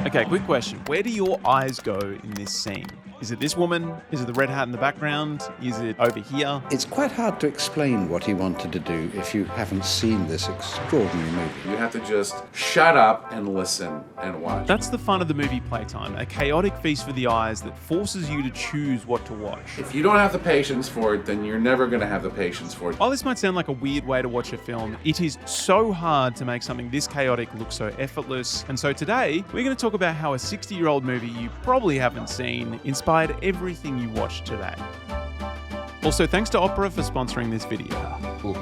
Okay, quick question. Where do your eyes go in this scene? Is it this woman? Is it the red hat in the background? Is it over here? It's quite hard to explain what he wanted to do if you haven't seen this extraordinary movie. You have to just shut up and listen and watch. That's the fun of the movie Playtime, a chaotic feast for the eyes that forces you to choose what to watch. If you don't have the patience for it, then you're never going to have the patience for it. While this might sound like a weird way to watch a film, it is so hard to make something this chaotic look so effortless. And so today, we're going to talk about how a 60-year-old movie you probably haven't seen inspired everything you watched today. Also, thanks to Opera for sponsoring this video. And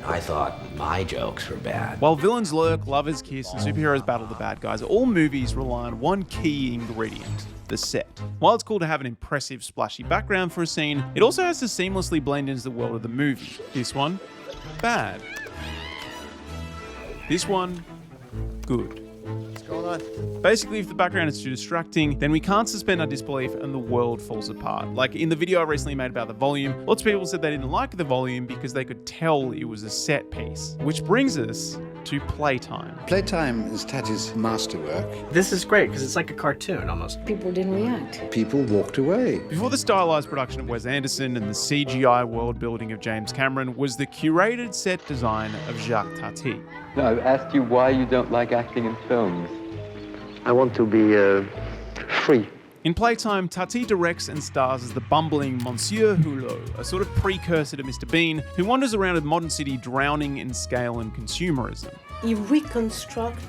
I thought my jokes were bad. While villains lurk, lovers kiss, and superheroes battle the bad guys, all movies rely on one key ingredient: the set. While it's cool to have an impressive, splashy background for a scene, it also has to seamlessly blend into the world of the movie. This one, bad. This one, good. What's going on? Basically, if the background is too distracting, then we can't suspend our disbelief and the world falls apart. Like in the video I recently made about the volume, lots of people said they didn't like the volume because they could tell it was a set piece. Which brings us to Playtime. Playtime is Tati's masterwork. This is great because it's like a cartoon almost. People didn't react. People walked away. Before the stylized production of Wes Anderson and the CGI world building of James Cameron was the curated set design of Jacques Tati. No, I've asked you why you don't like acting in films. I want to be free. In Playtime, Tati directs and stars as the bumbling Monsieur Hulot, a sort of precursor to Mr. Bean, who wanders around a modern city drowning in scale and consumerism. He reconstructs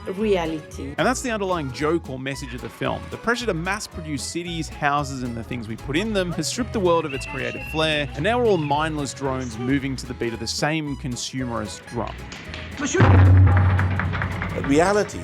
reality. And that's the underlying joke or message of the film. The pressure to mass-produce cities, houses, and the things we put in them has stripped the world of its creative flair, and now we're all mindless drones moving to the beat of the same consumerist drum. Reality,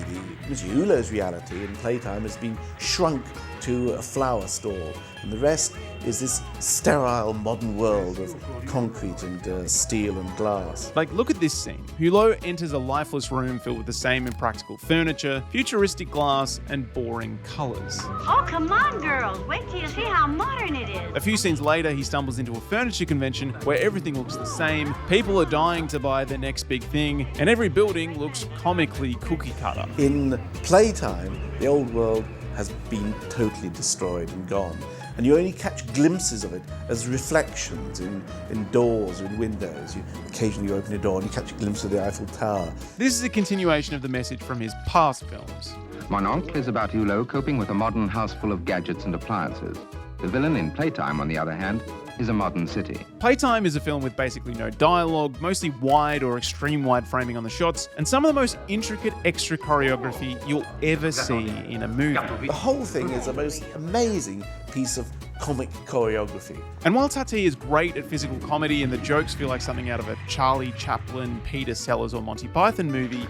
Monsieur Hulot's reality in Playtime has been shrunk to a flower store, and the rest is this sterile modern world of concrete and steel and glass. Like, look at this scene. Hulot enters a lifeless room filled with the same impractical furniture, futuristic glass, and boring colours. Oh, come on, girls. Wait till you see how modern it is. A few scenes later, he stumbles into a furniture convention where everything looks the same, people are dying to buy the next big thing, and every building looks comically cookie cutter. In Playtime, the old world has been totally destroyed and gone. And you only catch glimpses of it as reflections in doors or in windows. Occasionally you open a door and you catch a glimpse of the Eiffel Tower. This is a continuation of the message from his past films. Mon Oncle is about Hulot coping with a modern house full of gadgets and appliances. The villain in Playtime, on the other hand, is a modern city. Playtime is a film with basically no dialogue, mostly wide or extreme wide framing on the shots, and some of the most intricate extra choreography you'll ever see in a movie. The whole thing is a most amazing piece of comic choreography. And while Tati is great at physical comedy and the jokes feel like something out of a Charlie Chaplin, Peter Sellers or Monty Python movie,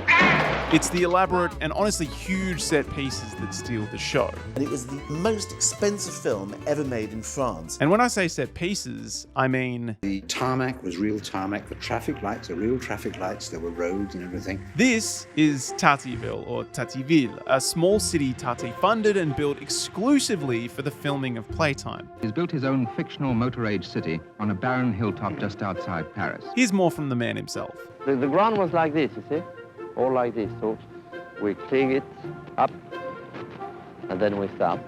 it's the elaborate and honestly huge set pieces that steal the show. And it was the most expensive film ever made in France. And when I say set pieces, I mean... The tarmac was real tarmac, the traffic lights are real traffic lights, there were roads and everything. This is Tativille, or Tativille, a small city Tati funded and built exclusively for the filming of Playtime. He's built his own fictional motor-age city on a barren hilltop just outside Paris. Here's more from the man himself. The ground was like this, you see? All like this. So we clean it up, and then we stop.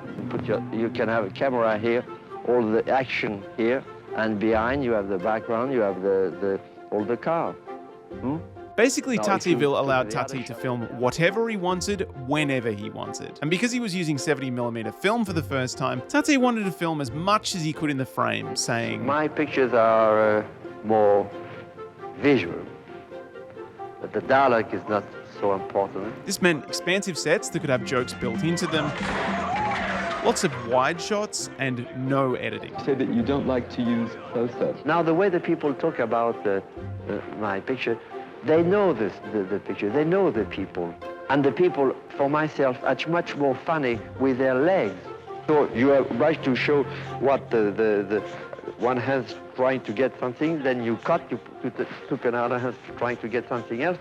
You can have a camera here, all the action here, and behind you have the background, you have all the car. Basically, No, Tativille allowed the other Tati to shot. film whatever he wanted, whenever he wanted. And because he was using 70mm film for the first time, Tati wanted to film as much as he could in the frame, saying, My pictures are more visual, but the dialogue is not so important. This meant expansive sets that could have jokes built into them, lots of wide shots, and no editing. You say that you don't like to use close-ups. Now, the way the people talk about my picture, they know the picture, they know the people. And the people, for myself, are much more funny with their legs. So you are right to show what the one hand's trying to get something, then you cut, you took another hand trying to get something else,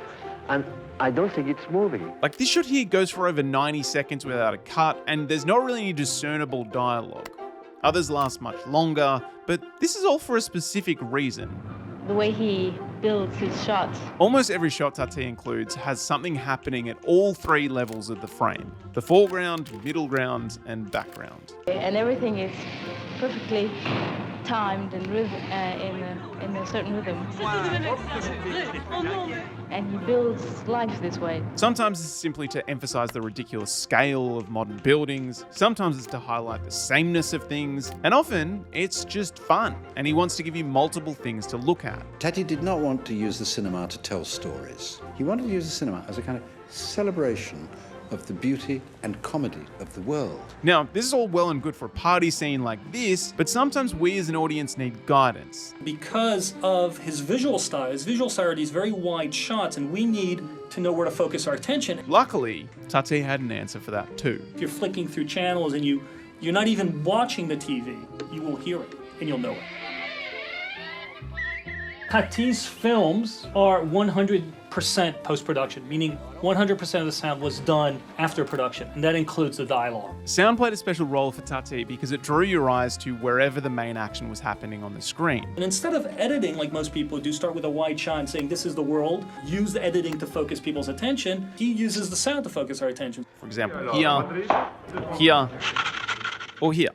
and I don't think it's moving. Like, this shot here goes for over 90 seconds without a cut, and there's not really any discernible dialogue. Others last much longer, but this is all for a specific reason. The way he builds his shots. Almost every shot Tati includes has something happening at all three levels of the frame: the foreground, middle ground, and background. And everything is perfectly timed and in a certain rhythm. And he builds life this way. Sometimes it's simply to emphasize the ridiculous scale of modern buildings, sometimes it's to highlight the sameness of things, and often it's just fun, and he wants to give you multiple things to look at. Tati did not want to use the cinema to tell stories. He wanted to use the cinema as a kind of celebration of the beauty and comedy of the world. Now, this is all well and good for a party scene like this, but sometimes we as an audience need guidance. Because of his visual style are these very wide shots, and we need to know where to focus our attention. Luckily, Tati had an answer for that too. If you're flicking through channels and you're not even watching the TV, you will hear it and you'll know it. Tati's films are 100% post-production, meaning 100% of the sound was done after production, and that includes the dialogue. Sound played a special role for Tati because it drew your eyes to wherever the main action was happening on the screen. And instead of editing like most people do, start with a wide shot and saying this is the world, use the editing to focus people's attention, he uses the sound to focus our attention. For example, here, or here.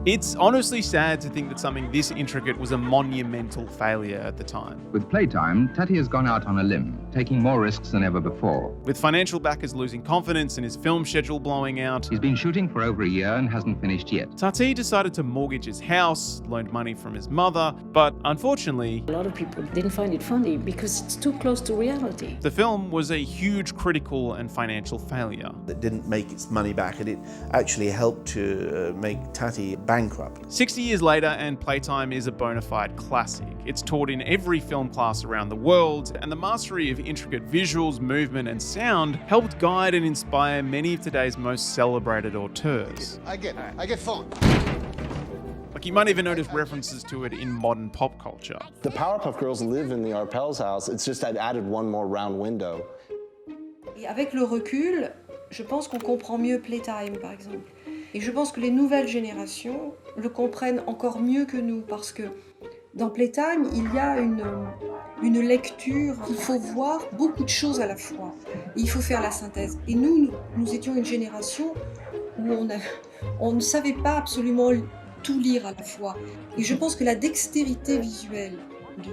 It's honestly sad to think that something this intricate was a monumental failure at the time. With PlayTime, Tati has gone out on a limb, taking more risks than ever before. With financial backers losing confidence and his film schedule blowing out, He's been shooting for over a year and hasn't finished yet. Tati decided to mortgage his house, loaned money from his mother, but unfortunately, A lot of people didn't find it funny because it's too close to reality. the film was a huge critical and financial failure. It didn't make its money back, and it actually helped to make Tati bankrupt. 60 years later, and PlayTime is a bona fide classic. It's taught in every film class around the world, and the mastery of intricate visuals, movement, and sound helped guide and inspire many of today's most celebrated auteurs. I get phone. Like, you might even notice references to it in modern pop culture. The Powerpuff Girls live in the Arpels house. It's just I've added one more round window. Et avec le recul, je pense qu'on comprend mieux Playtime, par exemple. Et je pense que les nouvelles générations le comprennent encore mieux que nous, parce que dans Playtime, il y a une lecture. Il faut voir beaucoup de choses à la fois. Et il faut faire la synthèse. Et nous étions une génération où on ne savait pas absolument tout lire à la fois. Et je pense que la dextérité visuelle de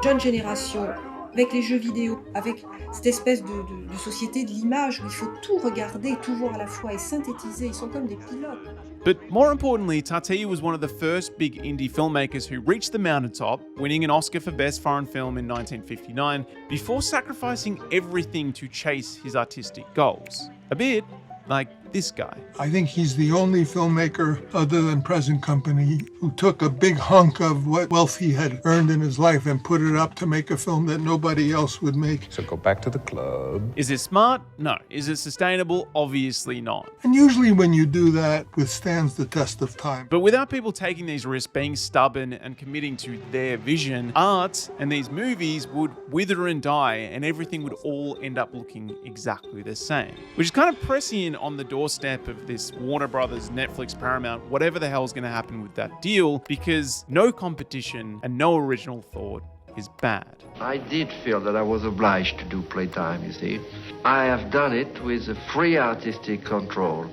jeune génération, avec les jeux vidéo, avec cette espèce de société de l'image où il faut tout regarder, tout voir à la fois et synthétiser, ils sont comme des pilotes. But more importantly, Tati was one of the first big indie filmmakers who reached the mountaintop, winning an Oscar for Best Foreign Film in 1959, before sacrificing everything to chase his artistic goals. A bit like this guy. I think he's the only filmmaker other than present company who took a big hunk of what wealth he had earned in his life and put it up to make a film that nobody else would make. So go back to the club. Is it smart? No. Is it sustainable? Obviously not. And usually when you do that, withstands the test of time. But without people taking these risks, being stubborn and committing to their vision, art and these movies would wither and die, and everything would all end up looking exactly the same. Which is kind of pressing on the doorstep of this Warner Brothers, Netflix, Paramount, whatever the hell's going to happen with that deal, because no competition and no original thought is bad. I did feel that I was obliged to do Playtime, you see. I have done it with a free artistic control,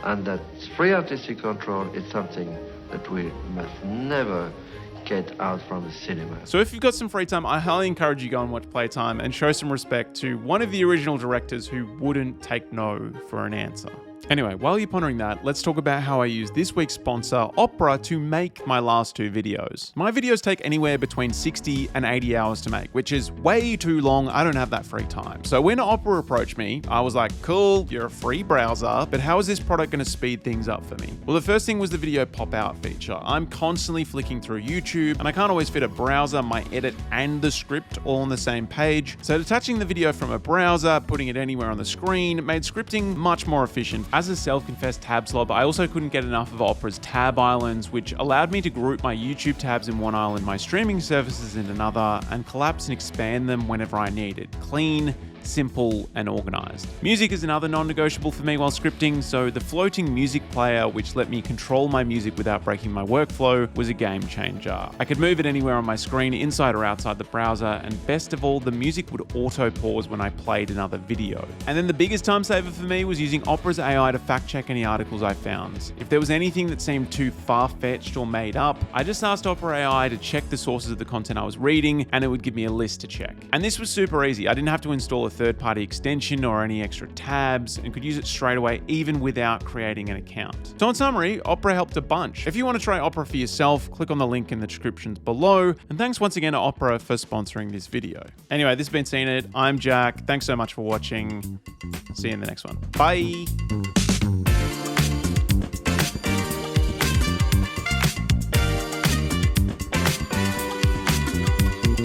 and that free artistic control is something that we must never get out from the cinema. So if you've got some free time, I highly encourage you to go and watch Playtime and show some respect to one of the original directors who wouldn't take no for an answer. Anyway, while you're pondering that, let's talk about how I use this week's sponsor, Opera, to make my last two videos. My videos take anywhere between 60 and 80 hours to make, which is way too long. I don't have that free time. So when Opera approached me, I was like, cool, you're a free browser, but how is this product going to speed things up for me? Well, the first thing was the video pop-out feature. I'm constantly flicking through YouTube, and I can't always fit a browser, my edit, and the script all on the same page. So detaching the video from a browser, putting it anywhere on the screen, made scripting much more efficient. As a self-confessed tab slob, I also couldn't get enough of Opera's tab islands, which allowed me to group my YouTube tabs in one island, my streaming services in another, and collapse and expand them whenever I needed. Clean, simple, and organized. Music is another non-negotiable for me while scripting, so the floating music player, which let me control my music without breaking my workflow, was a game changer. I could move it anywhere on my screen, inside or outside the browser, and best of all, the music would auto-pause when I played another video. And then the biggest time saver for me was using Opera's AI to fact-check any articles I found. If there was anything that seemed too far-fetched or made up, I just asked Opera AI to check the sources of the content I was reading, and it would give me a list to check. And this was super easy. I didn't have to install a third-party extension or any extra tabs, and could use it straight away even without creating an account. So in summary, Opera helped a bunch. If you want to try Opera for yourself, click on the link in the descriptions below, and thanks once again to Opera for sponsoring this video. Anyway, this has been Seen It. I'm Jack. Thanks so much for watching. See you in the next one. Bye!